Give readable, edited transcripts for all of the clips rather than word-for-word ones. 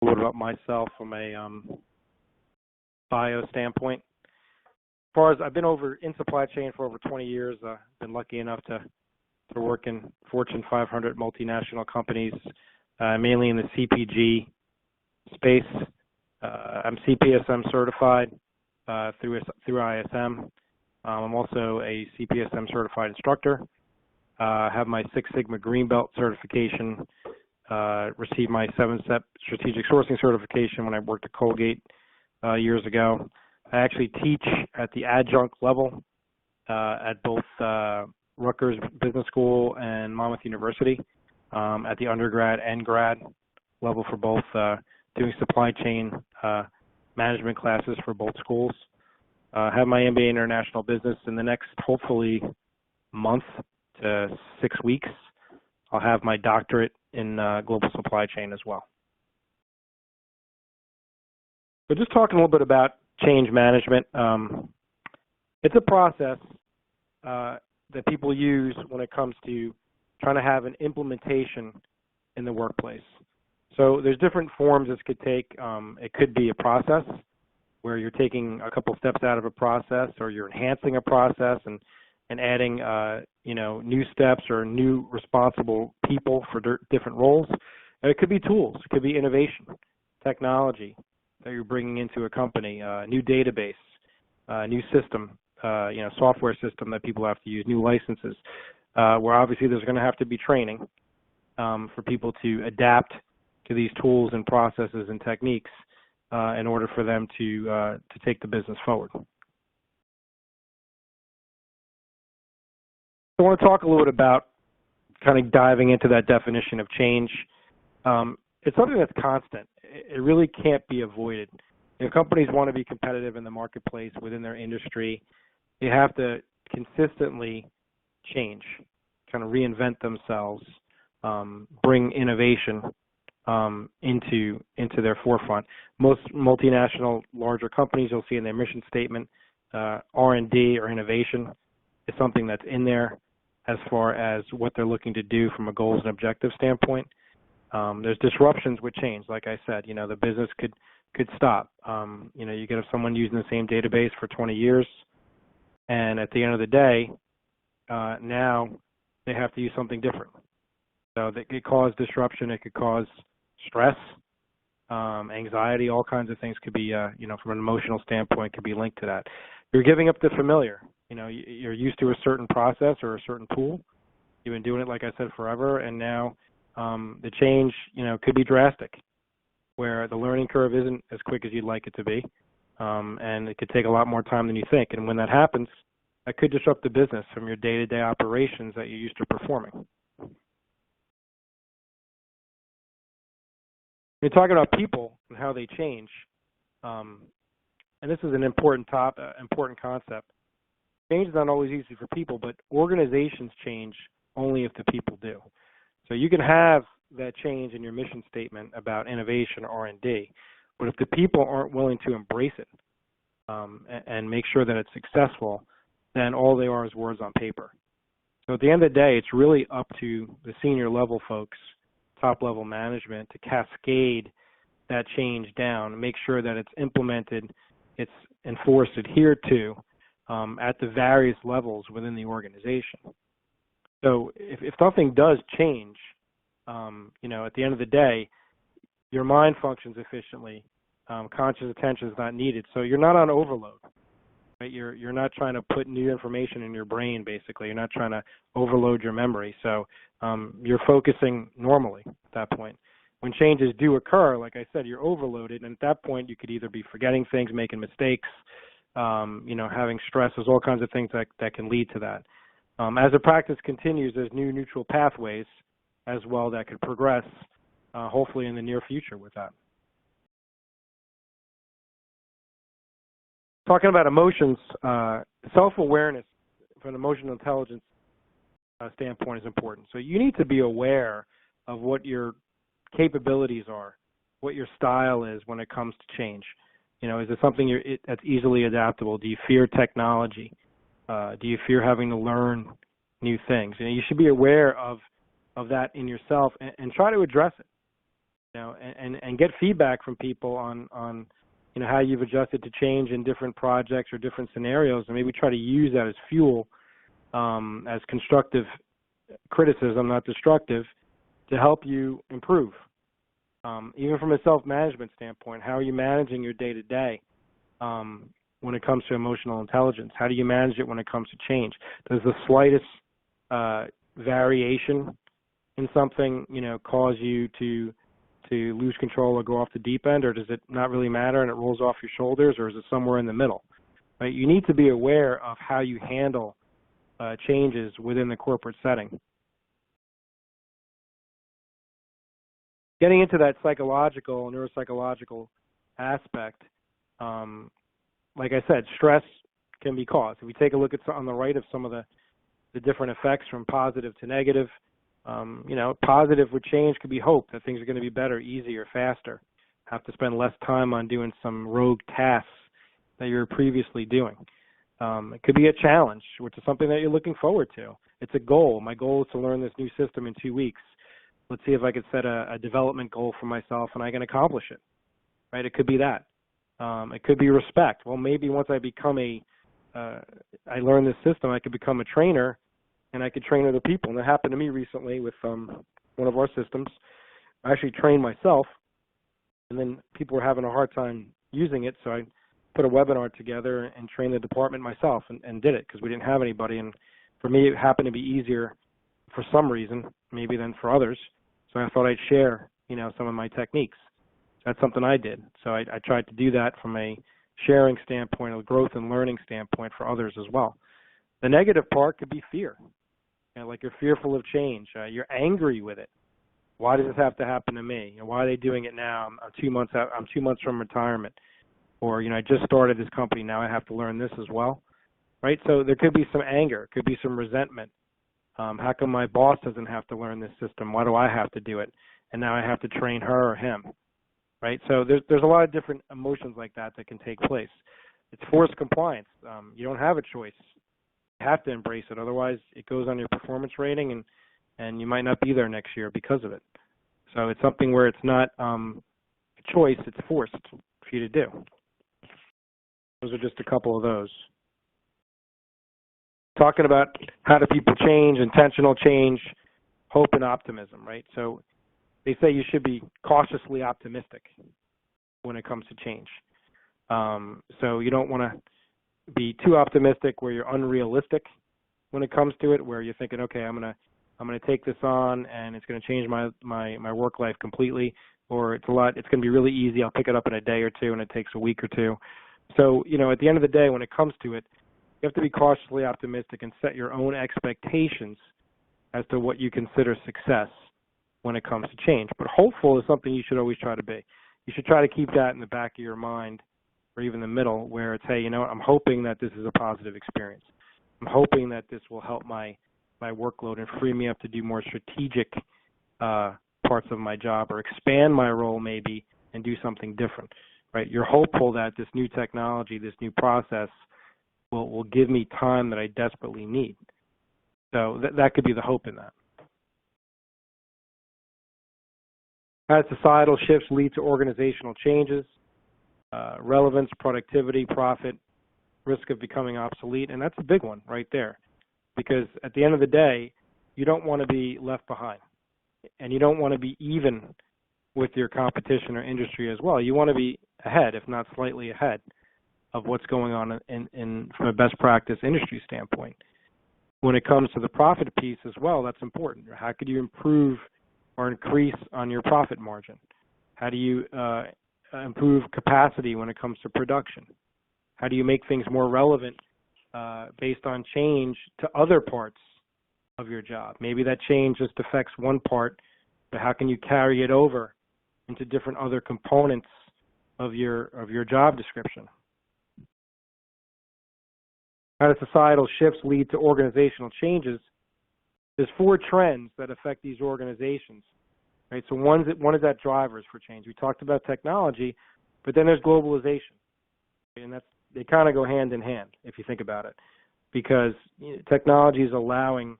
a little about myself from a bio standpoint. As far as I've been in supply chain for over 20 years, I've been lucky enough to work in Fortune 500 multinational companies, mainly in the CPG space. I'm CPSM certified through ISM. I'm also a CPSM certified instructor. I have my Six Sigma Green Belt certification. Received my 7-step strategic sourcing certification when I worked at Colgate years ago. I actually teach at the adjunct level at both Rutgers Business School and Monmouth University, at the undergrad and grad level for both, doing supply chain management classes for both schools. I have my MBA in International Business. In the next, hopefully, month to 6 weeks, I'll have my doctorate in global supply chain as well. So just talking a little bit about change management. It's a process that people use when it comes to trying to have an implementation in the workplace. So there's different forms this could take. It could be a process where you're taking a couple steps out of a process, or you're enhancing a process and adding new steps or new responsible people for different roles. And it could be tools. It could be innovation, technology that you're bringing into a company, new database, new system, software system that people have to use, new licenses, where obviously there's going to have to be training for people to adapt to these tools and processes and techniques in order for them to take the business forward. I want to talk a little bit about kind of diving into that definition of change. It's something that's constant. It really can't be avoided. If companies want to be competitive in the marketplace within their industry, they have to consistently change, kind of reinvent themselves, bring innovation into their forefront. Most multinational, larger companies, you'll see in their mission statement, R&D or innovation is something that's in there as far as what they're looking to do from a goals and objectives standpoint. There's disruptions with change. Like I said, the business could stop. You could have someone using the same database for 20 years, and at the end of the day, now they have to use something different. So that could cause disruption. It could cause stress, anxiety, all kinds of things could be, from an emotional standpoint, could be linked to that. You're giving up the familiar. You're used to a certain process or a certain tool. You've been doing it, like I said, forever, and now the change, could be drastic, where the learning curve isn't as quick as you'd like it to be, and it could take a lot more time than you think. And when that happens, that could disrupt the business from your day-to-day operations that you're used to performing. We're talking about people and how they change, and this is an important concept. Change is not always easy for people, but organizations change only if the people do. So you can have that change in your mission statement about innovation or R&D, but if the people aren't willing to embrace it and make sure that it's successful, then all they are is words on paper. So at the end of the day, it's really up to the senior level folks, top level management, to cascade that change down and make sure that it's implemented, it's enforced, adhered to at the various levels within the organization. So if something does change, at the end of the day, your mind functions efficiently. Conscious attention is not needed. So you're not on overload. Right? You're not trying to put new information in your brain, basically. You're not trying to overload your memory. So you're focusing normally at that point. When changes do occur, like I said, you're overloaded, and at that point you could either be forgetting things, making mistakes, having stress. There's all kinds of things that can lead to that. As the practice continues, there's new neutral pathways as well that could progress, hopefully in the near future with that. Talking about emotions, self-awareness from an emotional intelligence standpoint is important. So you need to be aware of what your capabilities are, what your style is when it comes to change. Is it something that's easily adaptable? Do you fear technology? Do you fear having to learn new things? You should be aware of that in yourself and try to address it. and get feedback from people on how you've adjusted to change in different projects or different scenarios, and maybe try to use that as fuel, as constructive criticism, not destructive, to help you improve. Even from a self-management standpoint, how are you managing your day-to-day when it comes to emotional intelligence? How do you manage it when it comes to change? Does the slightest variation in something, cause you to lose control or go off the deep end, or does it not really matter and it rolls off your shoulders, or is it somewhere in the middle? Right? You need to be aware of how you handle changes within the corporate setting. Getting into that psychological, neuropsychological aspect, like I said, stress can be caused. If we take a look at on the right of some of the different effects from positive to negative, positive with change could be hope that things are going to be better, easier, faster. Have to spend less time on doing some rogue tasks that you were previously doing. It could be a challenge, which is something that you're looking forward to. It's a goal. My goal is to learn this new system in 2 weeks. Let's see if I could set a development goal for myself and I can accomplish it. Right? It could be that. It could be respect. Well, maybe once I become I learn this system, I could become a trainer and I could train other people. And that happened to me recently with one of our systems. I actually trained myself, and then people were having a hard time using it, so I put a webinar together and trained the department myself and did it because we didn't have anybody. And for me, it happened to be easier for some reason, maybe than for others. So I thought I'd share, some of my techniques. That's something I did. So I tried to do that from a sharing standpoint, a growth and learning standpoint for others as well. The negative part could be fear. Like you're fearful of change. You're angry with it. Why does this have to happen to me? Why are they doing it now? I'm 2 months out. I'm 2 months from retirement. Or, I just started this company. Now I have to learn this as well. Right? So there could be some anger. Could be some resentment. How come my boss doesn't have to learn this system? Why do I have to do it? And now I have to train her or him. Right? So there's a lot of different emotions like that can take place. It's forced compliance. You don't have a choice. You have to embrace it. Otherwise, it goes on your performance rating, and you might not be there next year because of it. So it's something where it's not a choice. It's forced for you to do. Those are just a couple of those. Talking about how do people change, intentional change, hope and optimism, right? So they say you should be cautiously optimistic when it comes to change. So you don't want to be too optimistic where you're unrealistic when it comes to it, where you're thinking, okay, I'm gonna take this on and it's gonna change my work life completely, or it's gonna be really easy. I'll pick it up in a day or two and it takes a week or two. So, at the end of the day, when it comes to it, you have to be cautiously optimistic and set your own expectations as to what you consider success when it comes to change. But hopeful is something you should always try to be. You should try to keep that in the back of your mind, or even the middle, where it's, hey, I'm hoping that this is a positive experience. I'm hoping that this will help my workload and free me up to do more strategic parts of my job, or expand my role maybe and do something different, right? You're hopeful that this new technology, this new process will give me time that I desperately need. So that could be the hope in that. As societal shifts lead to organizational changes, relevance, productivity, profit, risk of becoming obsolete, and that's a big one right there. Because at the end of the day, you don't want to be left behind, and you don't want to be even with your competition or industry as well. You want to be ahead, if not slightly ahead, of what's going on from a best practice industry standpoint. When it comes to the profit piece as well, that's important. How could you improve or increase on your profit margin? How do you improve capacity when it comes to production? How do you make things more relevant based on change to other parts of your job? Maybe that change just affects one part, but how can you carry it over into different other components of your job description? How do societal shifts lead to organizational changes? There's 4 trends that affect these organizations, right? So one is that drivers for change. We talked about technology, but then there's globalization, and they kind of go hand in hand if you think about it, because technology is allowing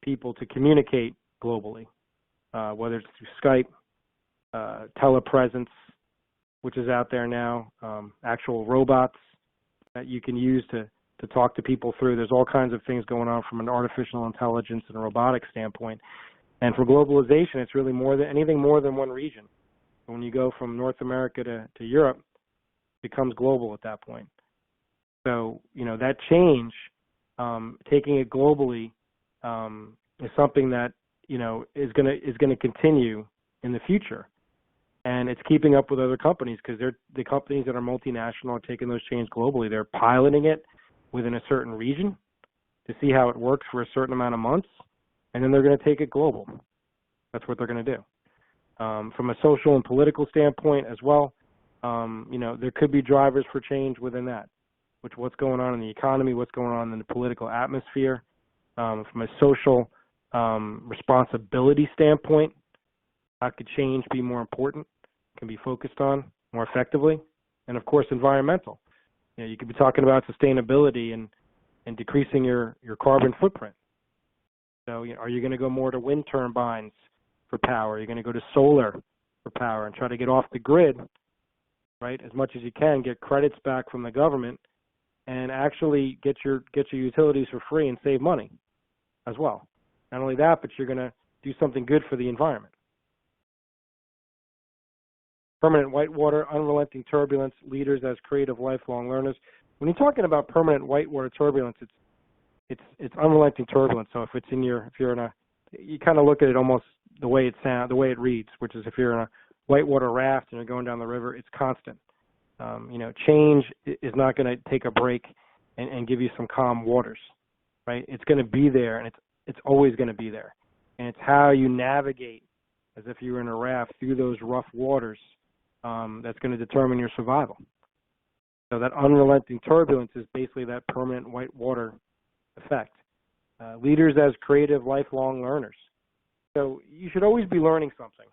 people to communicate globally, whether it's through Skype, telepresence, which is out there now, actual robots that you can use to talk to people through. There's all kinds of things going on from an artificial intelligence and a robotic standpoint. And for globalization, it's really anything more than one region. When you go from North America to Europe, it becomes global at that point. So, that change, taking it globally, is something that, is going to continue in the future. And it's keeping up with other companies because the companies that are multinational are taking those changes globally. They're piloting it within a certain region to see how it works for a certain amount of months, and then they're going to take it global. That's what they're going to do. From a social and political standpoint as well, there could be drivers for change within that, which what's going on in the economy, what's going on in the political atmosphere. From a social responsibility standpoint, how could change be more important, can be focused on more effectively? And, of course, environmental. You could be talking about sustainability and decreasing your carbon footprint. So, are you going to go more to wind turbines for power? Are you going to go to solar for power and try to get off the grid, right, as much as you can, get credits back from the government, and actually get your utilities for free and save money as well? Not only that, but you're going to do something good for the environment. Permanent whitewater, unrelenting turbulence, leaders as creative lifelong learners. When you're talking about permanent whitewater turbulence, it's unrelenting turbulence. So if you're in a, you kind of look at it almost the way it reads, which is if you're in a whitewater raft and you're going down the river, it's constant. Change is not going to take a break and give you some calm waters, right? It's going to be there, and it's always going to be there. And it's how you navigate as if you were in a raft through those rough waters that's going to determine your survival. So that unrelenting turbulence is basically that permanent whitewater effect. Leaders as creative lifelong learners. So you should always be learning something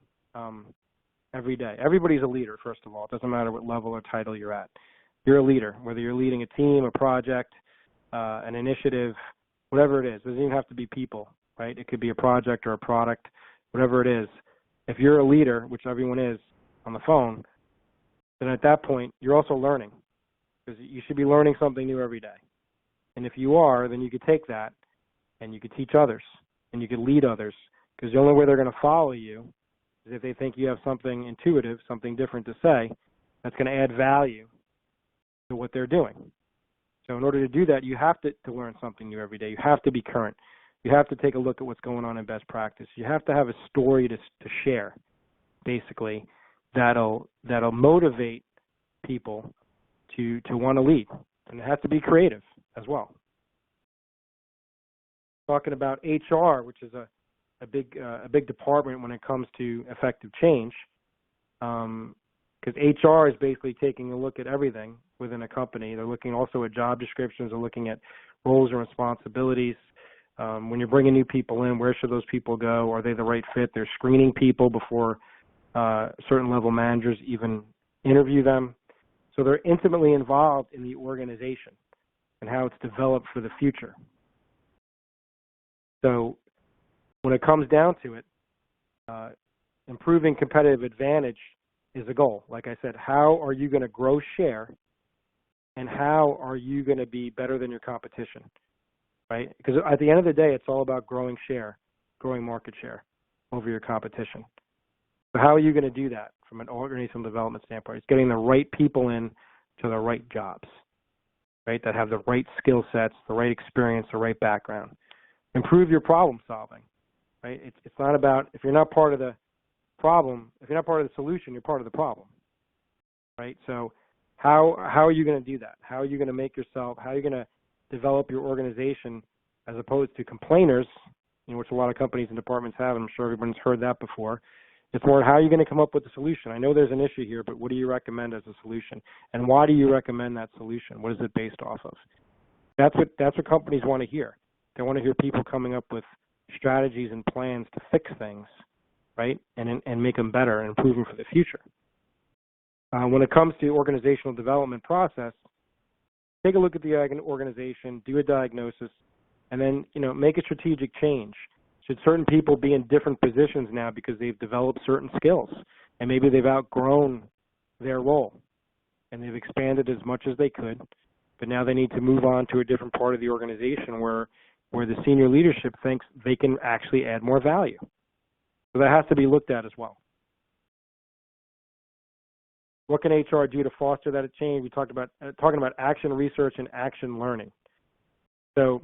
every day. Everybody's a leader, first of all. It doesn't matter what level or title you're at. You're a leader, whether you're leading a team, a project, an initiative, whatever it is. It doesn't even have to be people, right? It could be a project or a product, whatever it is. If you're a leader, which everyone is on the phone, then at that point, you're also learning, because you should be learning something new every day. And if you are, then you could take that and you could teach others and you could lead others, because the only way they're going to follow you is if they think you have something intuitive, something different to say that's going to add value to what they're doing. So in order to do that, you have to learn something new every day. You have to be current. You have to take a look at what's going on in best practice. You have to have a story to share, basically, that'll motivate people to want to lead. And it has to be creative as well. Talking about HR, which is a big department when it comes to effective change, because HR is basically taking a look at everything within a company. They're looking also at job descriptions. They're looking at roles and responsibilities. When you're bringing new people in, where should those people go? Are they the right fit? They're screening people before certain level managers even interview them. So they're intimately involved in the organization and how it's developed for the future. So when it comes down to it, improving competitive advantage is a goal. Like I said, how are you going to grow share, and how are you going to be better than your competition, right? Because at the end of the day, it's all about growing share, growing market share over your competition. So how are you going to do that from an organizational development standpoint? It's getting the right people in to the right jobs, right, that have the right skill sets, the right experience, the right background. Improve your problem solving, right? It's not about, if you're not part of the problem, if you're not part of the solution, you're part of the problem, right? So how are you going to do that? How are you going to make yourself, how are you going to develop your organization as opposed to complainers, which a lot of companies and departments have, and I'm sure everyone's heard that before. It's more, how are you going to come up with a solution? I know there's an issue here, but what do you recommend as a solution? And why do you recommend that solution? What is it based off of? That's what companies want to hear. They want to hear people coming up with strategies and plans to fix things, right, and make them better and improve them for the future. When it comes to organizational development process, take a look at the organization, do a diagnosis, and then make a strategic change. Should certain people be in different positions now because they've developed certain skills? and maybe they've outgrown their role and they've expanded as much as they could, but now they need to move on to a different part of the organization where the senior leadership thinks they can actually add more value. So that has to be looked at as well. What can HR do to foster that change? We talked about talking about action research and action learning. So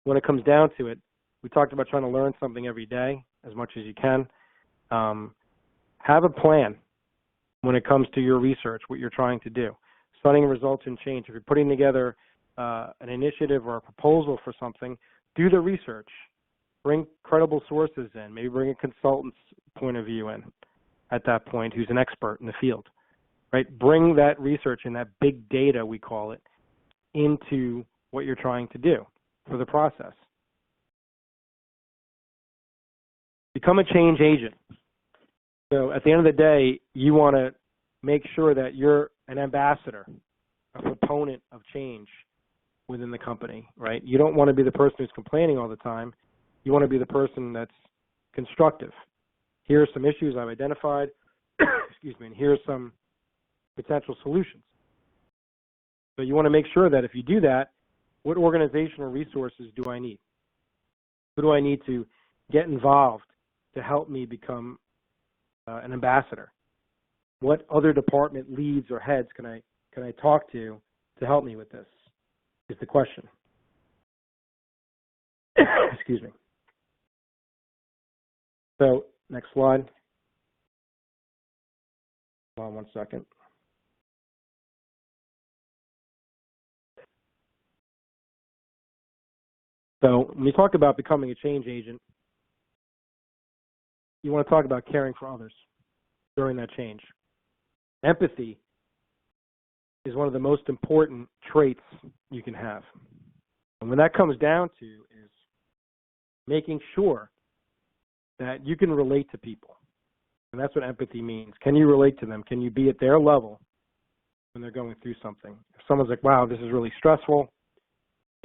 when it comes down to it, we talked about trying to learn something every day as much as you can. Have a plan when it comes to your research, what you're trying to do. Studying results and change. If you're putting together an initiative or a proposal for something, do the research. Bring credible sources in. Maybe bring a consultant's point of view in at that point who's an expert in the field. Right? Bring that research and that big data, we call it, into what you're trying to do for the process. Become a change agent. So at the end of the day, you want to make sure that you're an ambassador, a proponent of change within the company, right? You don't want to be the person who's complaining all the time. You want to be the person that's constructive. Here are some issues I've identified, excuse me, and here's some potential solutions. So you want to make sure that if you do that, what organizational resources do I need? Who do I need to get involved to help me become an ambassador? What other department leads or heads can I talk to help me with this? Is the question. Excuse me. So next slide. Hold on one second. So when you talk about becoming a change agent, you want to talk about caring for others during that change. Empathy is one of the most important traits you can have. And when that comes down to is making sure that you can relate to people. And that's what empathy means. Can you relate to them? Can you be at their level when they're going through something? If someone's like, wow, this is really stressful,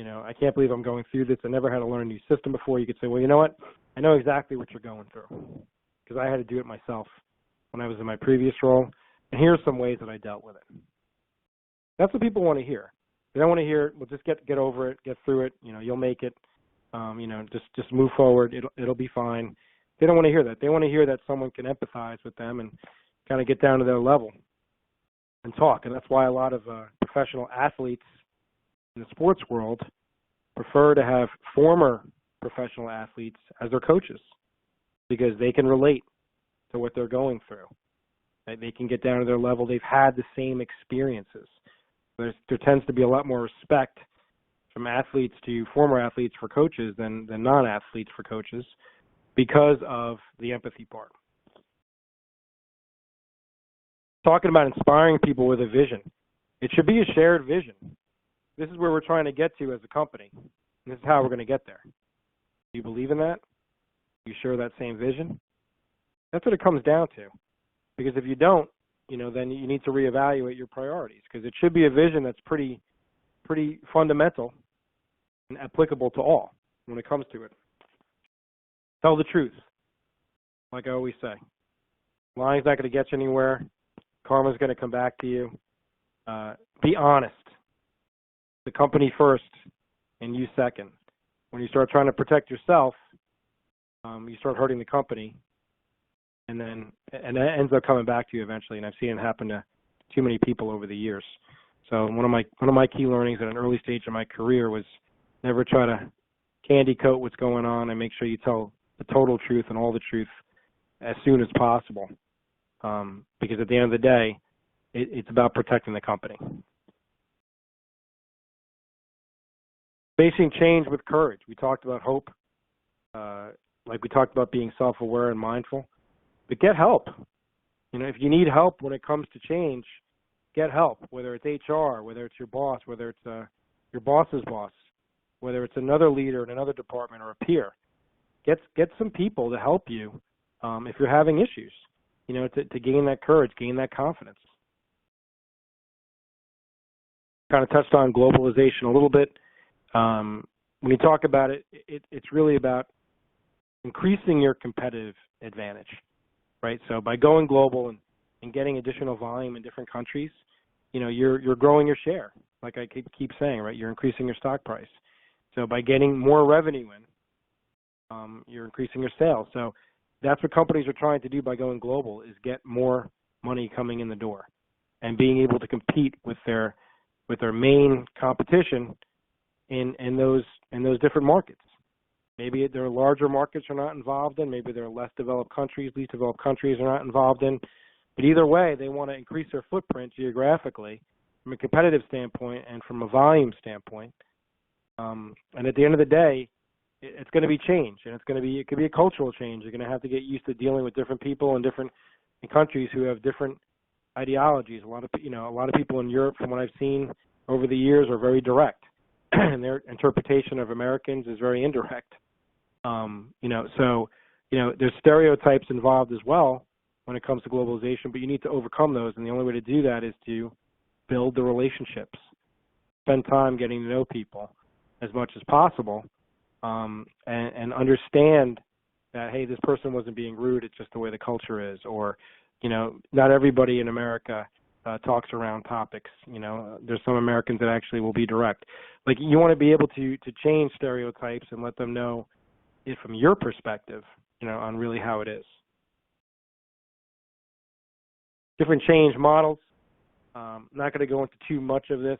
I can't believe I'm going through this. I never had to learn a new system before. You could say, well, you know what? I know exactly what you're going through because I had to do it myself when I was in my previous role. And here are some ways that I dealt with it. That's what people want to hear. They don't want to hear, well, just get over it, get through it. You'll make it. Just move forward. It'll be fine. They don't want to hear that. They want to hear that someone can empathize with them and kind of get down to their level and talk. And that's why a lot of professional athletes in the sports world prefer to have former professional athletes as their coaches because they can relate to what they're going through. They can get down to their level. They've had the same experiences. There tends to be a lot more respect from athletes to former athletes for coaches than non-athletes for coaches because of the empathy part. Talking about inspiring people with a vision. It should be a shared vision. This is where we're trying to get to as a company. And this is how we're going to get there. Do you believe in that? Do you share that same vision? That's what it comes down to. Because if you don't, then you need to reevaluate your priorities because it should be a vision that's pretty fundamental and applicable to all when it comes to it. Tell the truth, like I always say. Lying's not going to get you anywhere. Karma's going to come back to you. Be honest. The company first and you second. When you start trying to protect yourself, you start hurting the company. And that ends up coming back to you eventually. And I've seen it happen to too many people over the years. So one of my key learnings at an early stage of my career was never try to candy coat what's going on and make sure you tell the total truth and all the truth as soon as possible. Because at the end of the day, it's about protecting the company. Facing change with courage. We talked about hope. Like we talked about being self-aware and mindful. But get help. If you need help when it comes to change, get help, whether it's HR, whether it's your boss, whether it's your boss's boss, whether it's another leader in another department or a peer. Get some people to help you if you're having issues, to gain that courage, gain that confidence. Kind of touched on globalization a little bit. When you talk about it, it's really about increasing your competitive advantage. right? So by going global and getting additional volume in different countries, you're growing your share. Like I keep saying, right? You're increasing your stock price. So by getting more revenue in, you're increasing your sales. So that's what companies are trying to do by going global, is get more money coming in the door and being able to compete with their main competition in those different markets. Maybe there are larger markets are not involved in. Maybe there are less developed countries, least developed countries are not involved in. But either way, they want to increase their footprint geographically from a competitive standpoint and from a volume standpoint. And at the end of the day, it's going to be change, and it could be a cultural change. You're going to have to get used to dealing with different people in different countries who have different ideologies. A lot of people in Europe, from what I've seen over the years, are very direct, and their interpretation of Americans is very indirect. There's stereotypes involved as well when it comes to globalization, but you need to overcome those, and the only way to do that is to build the relationships, spend time getting to know people as much as possible, and understand that, hey, this person wasn't being rude, it's just the way the culture is, or, not everybody in America talks around topics. There's some Americans that actually will be direct. Like, you want to be able to change stereotypes and let them know it from your perspective, on really how it is. Different change models. I'm not going to go into too much of this,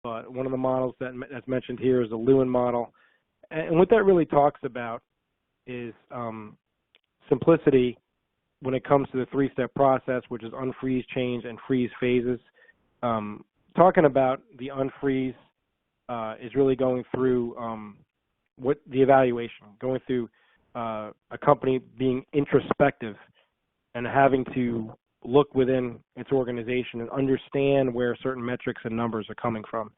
but one of the models that's mentioned here is the Lewin model. And what that really talks about is simplicity when it comes to the three-step process, which is unfreeze, change, and freeze phases. Talking about the unfreeze is really going through what the evaluation, going through a company being introspective and having to look within its organization and understand where certain metrics and numbers are coming from.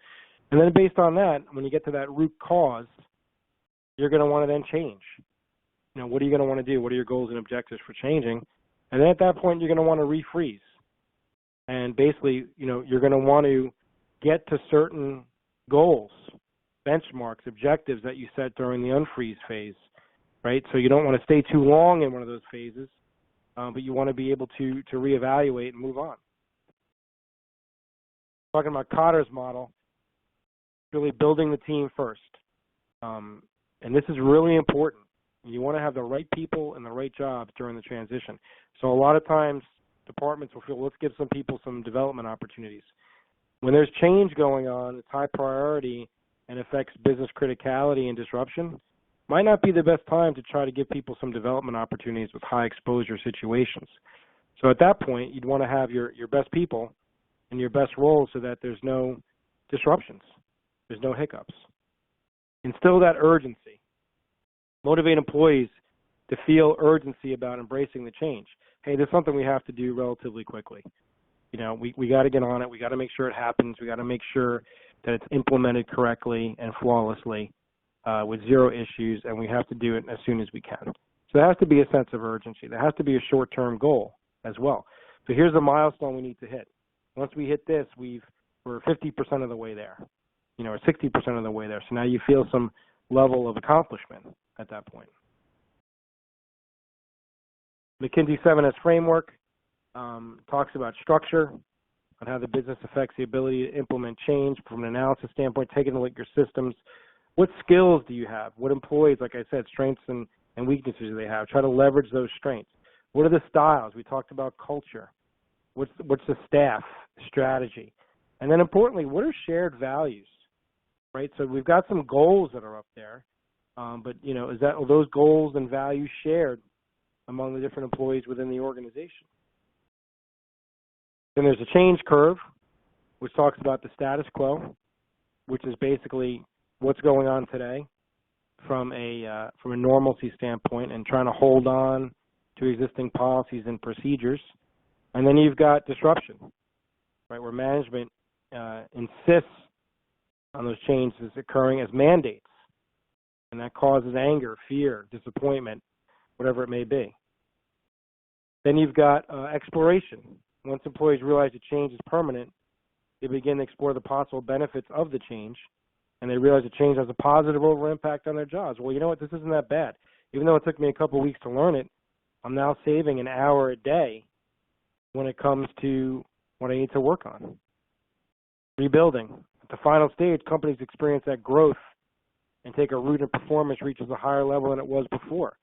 And then based on that, when you get to that root cause, you're going to want to then change. What are you going to want to do? What are your goals and objectives for changing? And then at that point, you're going to want to refreeze. And basically, you're going to want to get to certain goals, benchmarks, objectives that you set during the unfreeze phase, right? So you don't want to stay too long in one of those phases, but you want to be able to reevaluate and move on. Talking about Kotter's model, really building the team first. And this is really important. You want to have the right people and the right jobs during the transition. So a lot of times departments will feel, let's give some people some development opportunities. When there's change going on, it's high priority and affects business criticality and disruption, might not be the best time to try to give people some development opportunities with high exposure situations. So at that point, you'd want to have your best people in your best roles so that there's no disruptions, there's no hiccups. Instill that urgency. Motivate employees to feel urgency about embracing the change. Hey, there's something we have to do relatively quickly. We got to get on it. We got to make sure it happens. We got to make sure that it's implemented correctly and flawlessly with zero issues, and we have to do it as soon as we can. So there has to be a sense of urgency. There has to be a short-term goal as well. So here's a milestone we need to hit. Once we hit this, we're 50% of the way there, or 60% of the way there. So now you feel some level of accomplishment at that point. McKinsey 7S framework talks about structure, on how the business affects the ability to implement change from an analysis standpoint, taking a look at your systems. What skills do you have? What employees, like I said, strengths and weaknesses do they have? Try to leverage those strengths. What are the styles? We talked about culture. What's the staff strategy? And then importantly, what are shared values, right? So we've got some goals that are up there, but are those goals and values shared among the different employees within the organization? Then there's a change curve, which talks about the status quo, which is basically what's going on today from a normalcy standpoint and trying to hold on to existing policies and procedures. And then you've got disruption, right, where management insists on those changes occurring as mandates, and that causes anger, fear, disappointment, whatever it may be. Then you've got exploration. Once employees realize the change is permanent, they begin to explore the possible benefits of the change, and they realize the change has a positive overall impact on their jobs. Well, you know what? This isn't that bad. Even though it took me a couple of weeks to learn it, I'm now saving an hour a day when it comes to what I need to work on. Rebuilding. At the final stage, companies experience that growth and take a root in performance reaches a higher level than it was before.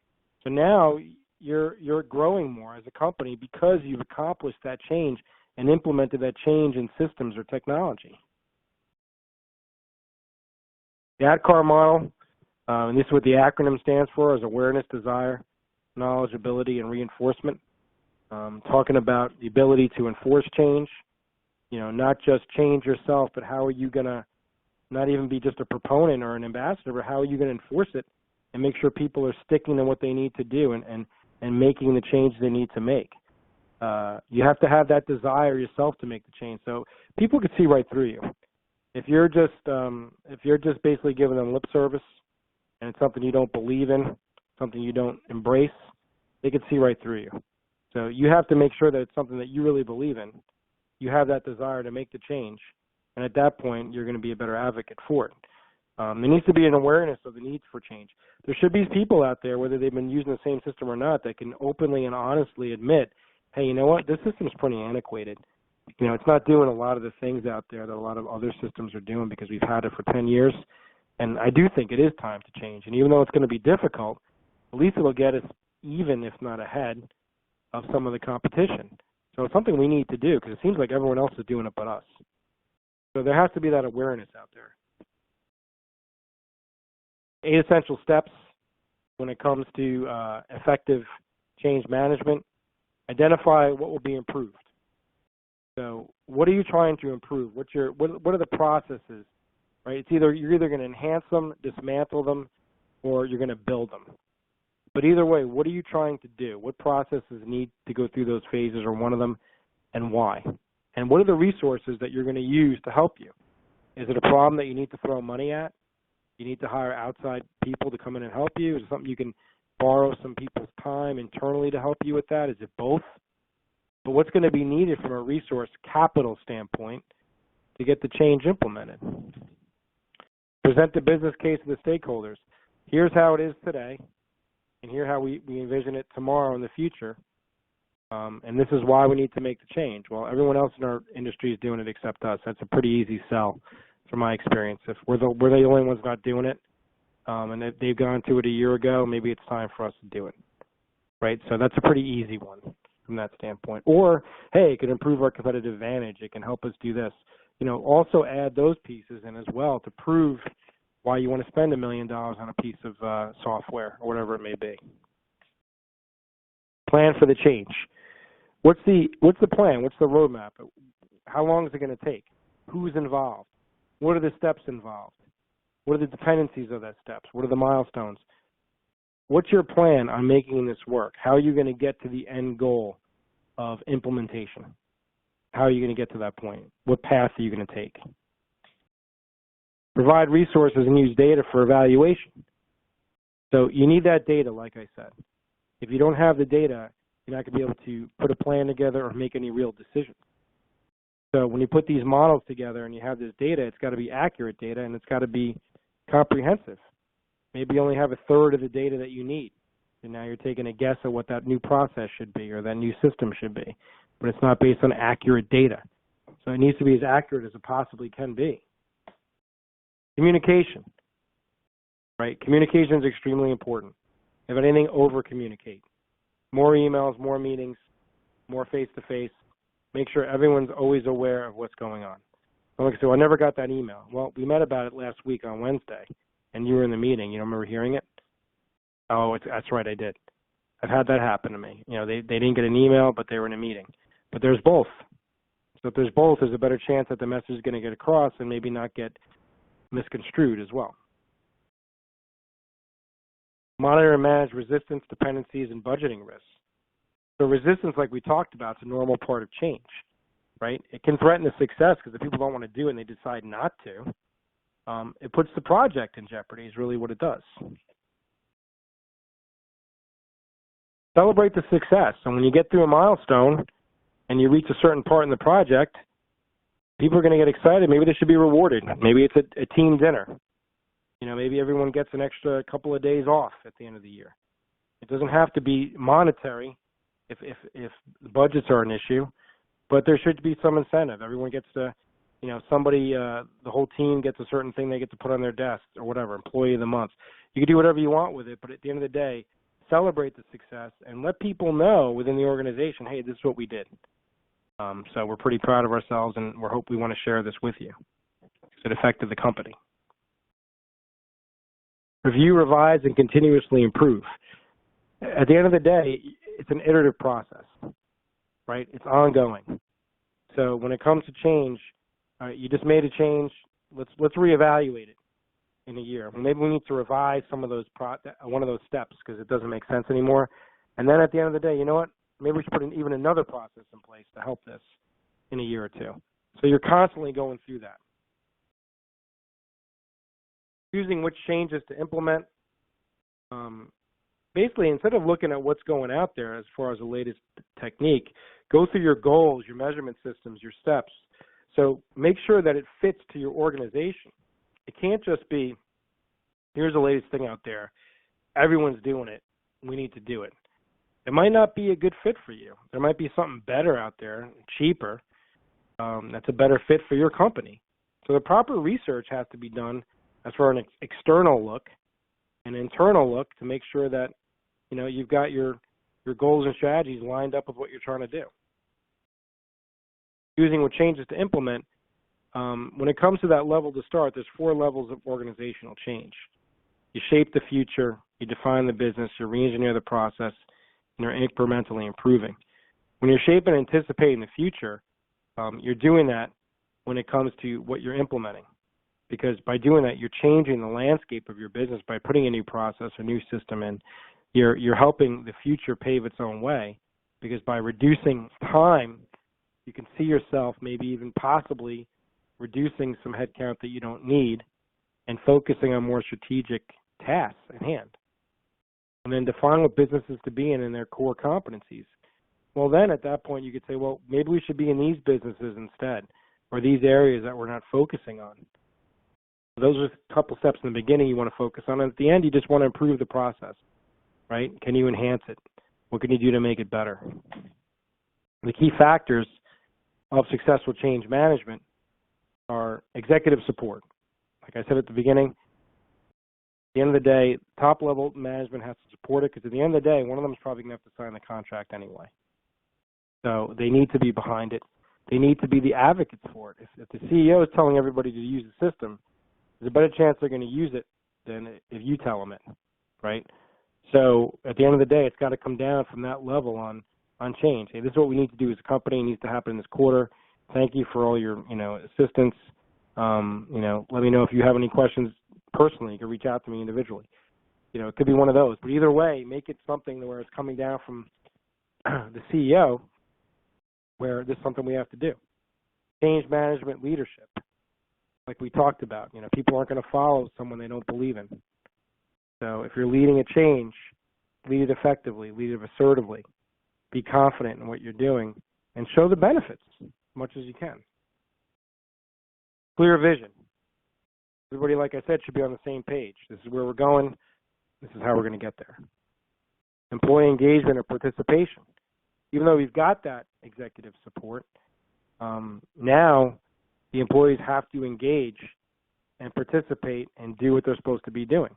So now you're growing more as a company because you've accomplished that change and implemented that change in systems or technology. The ADKAR model, and this is what the acronym stands for, is awareness, desire, knowledge, ability, and reinforcement. Talking about the ability to enforce change, not just change yourself, but how are you going to not even be just a proponent or an ambassador, but how are you going to enforce it and make sure people are sticking to what they need to do and making the change they need to make. You have to have that desire yourself to make the change. So people can see right through you. If you're just basically giving them lip service and it's something you don't believe in, something you don't embrace, they can see right through you. So you have to make sure that it's something that you really believe in. You have that desire to make the change, and at that point, you're going to be a better advocate for it. There needs to be an awareness of the need for change. There should be people out there, whether they've been using the same system or not, that can openly and honestly admit, hey, you know what, this system's pretty antiquated. It's not doing a lot of the things out there that a lot of other systems are doing because we've had it for 10 years. And I do think it is time to change. And even though it's going to be difficult, at least it'll get us even, if not ahead, of some of the competition. So it's something we need to do because it seems like everyone else is doing it but us. So there has to be that awareness out there. 8 essential steps when it comes to effective change management. Identify what will be improved. So what are you trying to improve? What are the processes? Right? You're either going to enhance them, dismantle them, or you're going to build them. But either way, what are you trying to do? What processes need to go through those phases or one of them, and why? And what are the resources that you're going to use to help you? Is it a problem that you need to throw money at? You need to hire outside people to come in and help you? Is it something you can borrow some people's time internally to help you with that? Is it both? But what's going to be needed from a resource capital standpoint to get the change implemented? Present the business case to the stakeholders. Here's how it is today, and here's how we envision it tomorrow in the future. And this is why we need to make the change. Well, everyone else in our industry is doing it except us. That's a pretty easy sell from my experience. If we're the only ones not doing it, and if they've gone to it a year ago, maybe it's time for us to do it, right? So that's a pretty easy one from that standpoint. Or, hey, it can improve our competitive advantage. It can help us do this. Also add those pieces in as well to prove why you want to spend $1 million on a piece of software or whatever it may be. Plan for the change. What's the plan? What's the roadmap? How long is it going to take? Who's involved? What are the steps involved? What are the dependencies of that steps? What are the milestones? What's your plan on making this work? How are you going to get to the end goal of implementation? How are you going to get to that point? What path are you going to take? Provide resources and use data for evaluation. So you need that data, like I said. If you don't have the data, you're not going to be able to put a plan together or make any real decisions. So when you put these models together and you have this data, it's got to be accurate data and it's got to be comprehensive. Maybe you only have a third of the data that you need. And now you're taking a guess at what that new process should be or that new system should be. But it's not based on accurate data. So it needs to be as accurate as it possibly can be. Communication, right? Communication is extremely important. If anything, over-communicate. More emails, more meetings, more face-to-face. Make sure everyone's always aware of what's going on. Like I said, I never got that email. Well, we met about it last week on Wednesday, and you were in the meeting. You don't remember hearing it? Oh, that's right, I did. I've had that happen to me. They didn't get an email, but they were in a meeting. But there's both. So if there's both, there's a better chance that the message is going to get across and maybe not get misconstrued as well. Monitor and manage resistance, dependencies, and budgeting risks. So resistance, like we talked about, is a normal part of change, right? It can threaten the success because if people don't want to do it and they decide not to, it puts the project in jeopardy is really what it does. Celebrate the success. And when you get through a milestone and you reach a certain part in the project, people are going to get excited. Maybe they should be rewarded. Maybe it's a team dinner. Maybe everyone gets an extra couple of days off at the end of the year. It doesn't have to be monetary if the budgets are an issue, but there should be some incentive. Everyone gets to, somebody, the whole team gets a certain thing they get to put on their desk or whatever, employee of the month. You can do whatever you want with it, but at the end of the day, celebrate the success and let people know within the organization, hey, this is what we did. So we're pretty proud of ourselves, and we want to share this with you because it affected the company. Review, revise, and continuously improve. At the end of the day, it's an iterative process, right? It's ongoing. So when it comes to change, you just made a change. Let's reevaluate it in a year. Maybe we need to revise some of those one of those steps because it doesn't make sense anymore. And then at the end of the day, you know what? Maybe we should put in even another process in place to help this in a year or two. So you're constantly going through that. Choosing which changes to implement. Basically, instead of looking at what's going out there as far as the latest technique, go through your goals, your measurement systems, your steps. So make sure that it fits to your organization. It can't just be, here's the latest thing out there. Everyone's doing it. We need to do it. It might not be a good fit for you. There might be something better out there, cheaper, that's a better fit for your company. So the proper research has to be done as far as an external look, an internal look to make sure that, you've got your goals and strategies lined up with what you're trying to do. Using what changes to implement, when it comes to that level to start, there's 4 levels of organizational change. You shape the future, you define the business, you re-engineer the process, and you're incrementally improving. When you're shaping and anticipating the future, you're doing that when it comes to what you're implementing. Because by doing that, you're changing the landscape of your business by putting a new process, a new system in. You're helping the future pave its own way, because by reducing time, you can see yourself maybe even possibly reducing some headcount that you don't need and focusing on more strategic tasks at hand. And then define what businesses to be in and their core competencies. Well, then at that point, you could say, well, maybe we should be in these businesses instead, or these areas that we're not focusing on. Those are a couple steps in the beginning you want to focus on. And at the end, you just want to improve the process, right? Can you enhance it? What can you do to make it better? The key factors of successful change management are executive support. Like I said at the beginning, at the end of the day, top-level management has to support it because at the end of the day, one of them is probably going to have to sign the contract anyway. So they need to be behind it. They need to be the advocates for it. If the CEO is telling everybody to use the system, there's a better chance they're going to use it than if you tell them it, right? So at the end of the day, it's got to come down from that level on change. Hey, this is what we need to do as a company. It needs to happen in this quarter. Thank you for all your, assistance. Let me know if you have any questions personally. You can reach out to me individually. It could be one of those. But either way, make it something where it's coming down from the CEO, where this is something we have to do. Change management leadership. Like we talked about, people aren't going to follow someone they don't believe in. So if you're leading a change, lead it effectively, lead it assertively, be confident in what you're doing, and show the benefits as much as you can. Clear vision. Everybody, like I said, should be on the same page. This is where we're going. This is how we're going to get there. Employee engagement or participation. Even though we've got that executive support, now the employees have to engage and participate and do what they're supposed to be doing.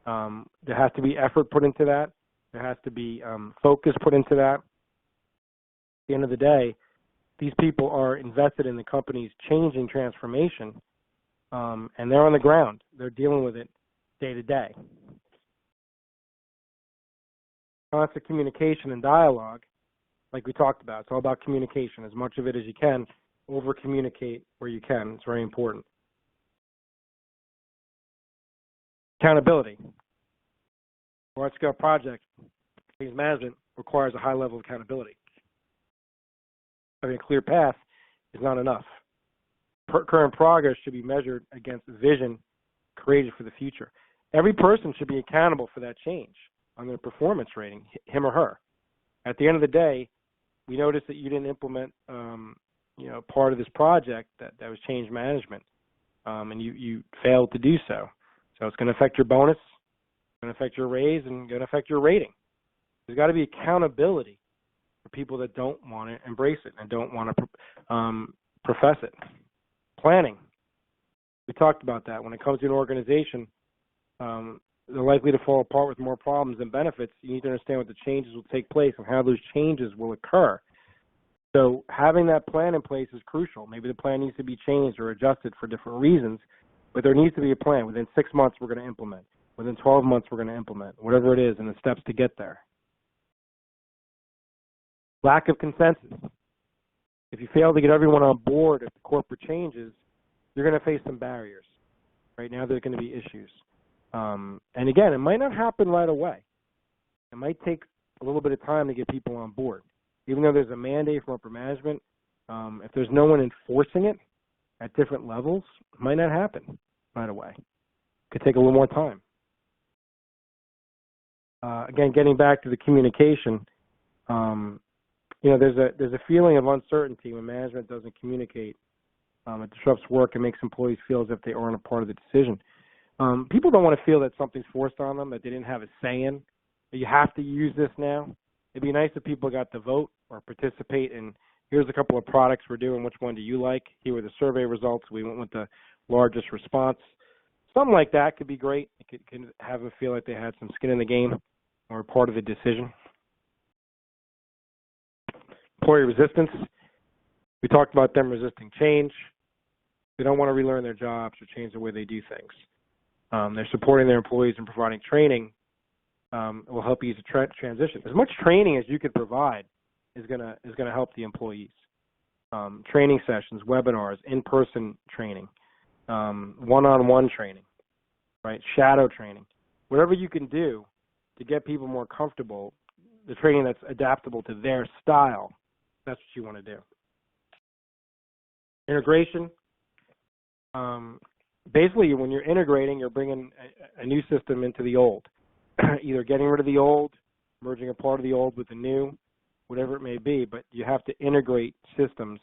There has to be effort put into that. There has to be focus put into that. At the end of the day, these people are invested in the company's change and transformation, and they're on the ground. They're dealing with it day to day. Constant communication and dialogue, like we talked about. It's all about communication. As much of it as you can, over-communicate where you can. It's very important. Accountability. Large-scale project change management requires a high level of accountability. Having a clear path is not enough. Current progress should be measured against the vision created for the future. Every person should be accountable for that change on their performance rating, him or her. At the end of the day, we noticed that you didn't implement, part of this project that was change management, and you failed to do so. So it's going to affect your bonus, it's going to affect your raise, and going to affect your rating. There's got to be accountability for people that don't want to embrace it and don't want to profess it. Planning. We talked about that. When it comes to an organization, they're likely to fall apart with more problems than benefits. You need to understand what the changes will take place and how those changes will occur. So having that plan in place is crucial. Maybe the plan needs to be changed or adjusted for different reasons, but there needs to be a plan. Within 6 months, we're going to implement. Within 12 months, we're going to implement. Whatever it is and the steps to get there. Lack of consensus. If you fail to get everyone on board with the corporate changes, you're going to face some barriers. Right now, there's going to be issues. And again, it might not happen right away. It might take a little bit of time to get people on board. Even though there's a mandate from upper management, if there's no one enforcing it at different levels, it might not happen right away. It could take a little more time. Again, getting back to the communication, there's a feeling of uncertainty when management doesn't communicate. It disrupts work and makes employees feel as if they aren't a part of the decision. People don't want to feel that something's forced on them, that they didn't have a say in. That you have to use this now. It'd be nice if people got to vote or participate in, here's a couple of products we're doing, which one do you like? Here were the survey results. We went with the largest response. Something like that could be great. It could have them feel like they had some skin in the game or part of the decision. Employee resistance. We talked about them resisting change. They don't want to relearn their jobs or change the way they do things. They're supporting their employees and providing training. It will help ease the transition. As much training as you could provide is gonna help the employees. Training sessions, webinars, in-person training, one-on-one training, right? Shadow training, whatever you can do to get people more comfortable. The training that's adaptable to their style. That's what you want to do. Integration. Basically, when you're integrating, you're bringing a new system into the old. Either getting rid of the old, merging a part of the old with the new, whatever it may be, but you have to integrate systems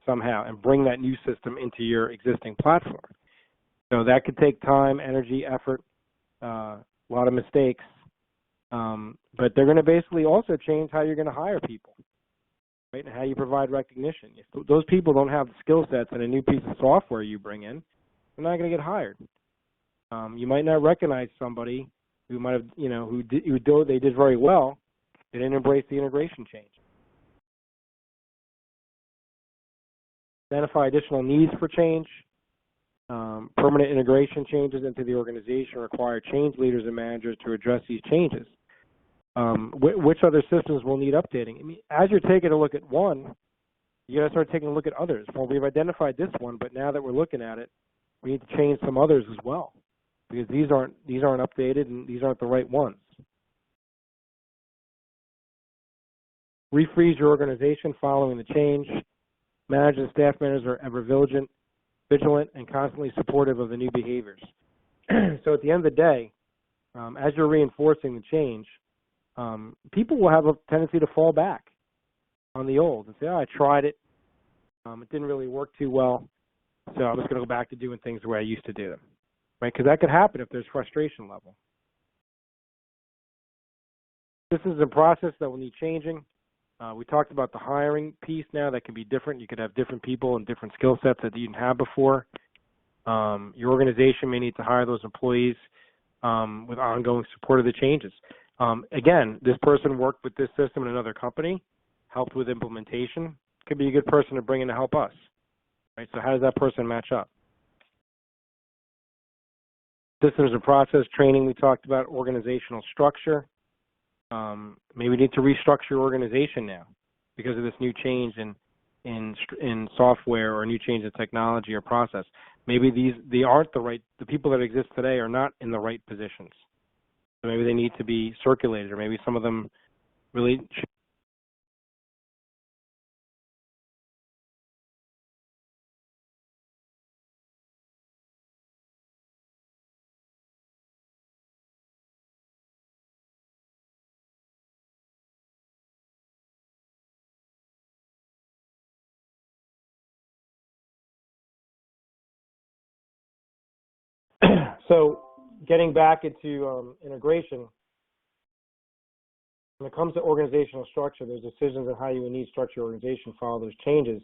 somehow and bring that new system into your existing platform. So that could take time, energy, effort, a lot of mistakes, but they're going to basically also change how you're going to hire people, right, and how you provide recognition. If those people don't have the skill sets and a new piece of software you bring in, they're not going to get hired. You might not recognize somebody who might have, who they did very well. They didn't embrace the integration change. Identify additional needs for change. Permanent integration changes into the organization require change leaders and managers to address these changes. Which other systems will need updating? I mean, as you're taking a look at one, you got to start taking a look at others. Well, we've identified this one, but now that we're looking at it, we need to change some others as well, because these aren't updated and these aren't the right ones. Refreeze your organization following the change. Managers and staff members are ever vigilant and constantly supportive of the new behaviors. So at the end of the day, as you're reinforcing the change, people will have a tendency to fall back on the old and say, oh, I tried it. It didn't really work too well, so I'm just going to go back to doing things the way I used to do them, right? Because that could happen if there's frustration level. This is a process that will need changing. We talked about the hiring piece now. That can be different. You could have different people and different skill sets that you didn't have before. Your organization may need to hire those employees with ongoing support of the changes. Again, this person worked with this system in another company, helped with implementation. Could be a good person to bring in to help us, right? So how does that person match up? Systems and process training we talked about, organizational structure. Maybe we need to restructure your organization now because of this new change in software or a new change in technology or process. Maybe they aren't the people that exist today are not in the right positions. So maybe they need to be circulated, or maybe some of them really should. So getting back into integration, When it comes to organizational structure, there's decisions on how you would need to structure your organization, follow those changes.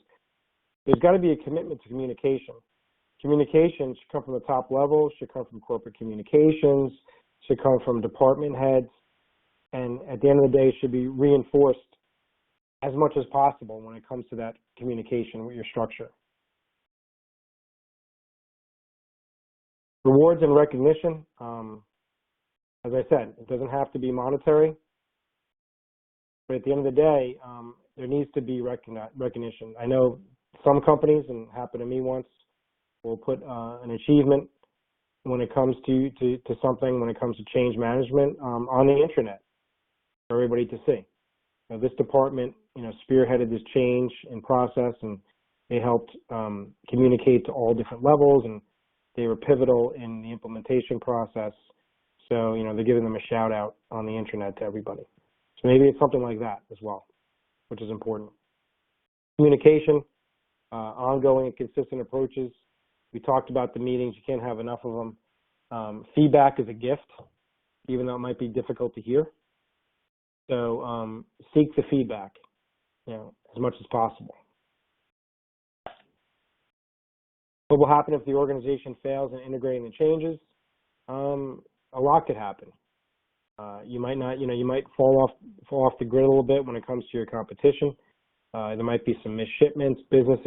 There's got to be a commitment to communication. Communication should come from the top level, should come from corporate communications, should come from department heads, and at the end of the day, should be reinforced as much as possible when it comes to that communication with your structure. Rewards and recognition, as I said, it doesn't have to be monetary, but at the end of the day, there needs to be recognition. I know some companies, and it happened to me once, will put an achievement when it comes to something, when it comes to change management, on the intranet for everybody to see. Now, this department, spearheaded this change in process, and they helped communicate to all different levels, and they were pivotal in the implementation process. So, they're giving them a shout out on the intranet to everybody. So maybe it's something like that as well, which is important. Communication, ongoing and consistent approaches. We talked about the meetings. You can't have enough of them. Feedback is a gift, even though it might be difficult to hear. So seek the feedback, as much as possible. What will happen if the organization fails in integrating the changes? A lot could happen. You might not, you might fall off the grid a little bit when it comes to your competition. There might be some missed shipments, business